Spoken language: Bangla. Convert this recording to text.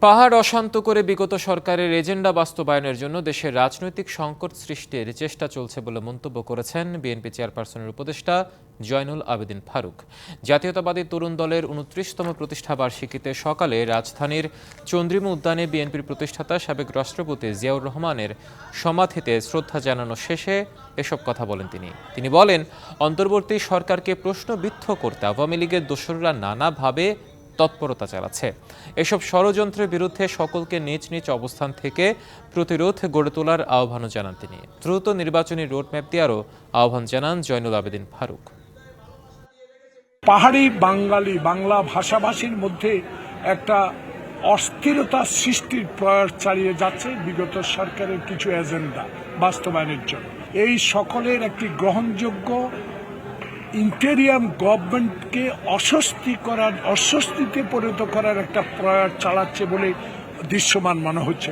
পাহাড় অশান্ত করে বিগত সরকারের এজেন্ডা বাস্তবায়নের জন্য দেশের রাজনৈতিক সংকট সৃষ্টির চেষ্টা চলছে বলে মন্তব্য করেছেন বিএনপি চেয়ারপারসনের উপদেষ্টা জয়নুল আবেদিন ফারুক। জাতীয়তাবাদী তরুণ দলের ২৯তম প্রতিষ্ঠাবার্ষিকীতে সকালে রাজধানীর চন্দ্রিমা উদ্যানে বিএনপির প্রতিষ্ঠাতা সাবেক রাষ্ট্রপতি জিয়াউর রহমানের সমাধিতে শ্রদ্ধা জানানো শেষে এসব কথা বলেন তিনি বলেন, অন্তর্বর্তী সরকারকে প্রশ্নবিদ্ধ করতে আওয়ামী লীগের দোসররা নানাভাবে তৎপরতা চালাচ্ছে। এসব ষড়যন্ত্রের বিরুদ্ধে সকলকে নিজ নিজ অবস্থান থেকে প্রতিরোধ গড়ে তোলার আহ্বানও জানান তিনি। দ্রুত নির্বাচনী রোডম্যাপ দেওয়ারও আহ্বান জানান জয়নুল আবেদিন ফারুক। পাহাড়ি বাংলা ভাষাভাষীর মধ্যে একটা অস্থিরতা সৃষ্টির প্রয়াস চালিয়ে যাচ্ছে বিগত সরকারের কিছু এজেন্ডা বাস্তবায়নের জন্য। এই সকলের একটি গ্রহণযোগ্য ইন্টেরিয়াম গভর্নমেন্টকে অস্বস্তিতে পরিণত করার একটা প্রয়াস চালাচ্ছে বলে দৃশ্যমান মনে হচ্ছে।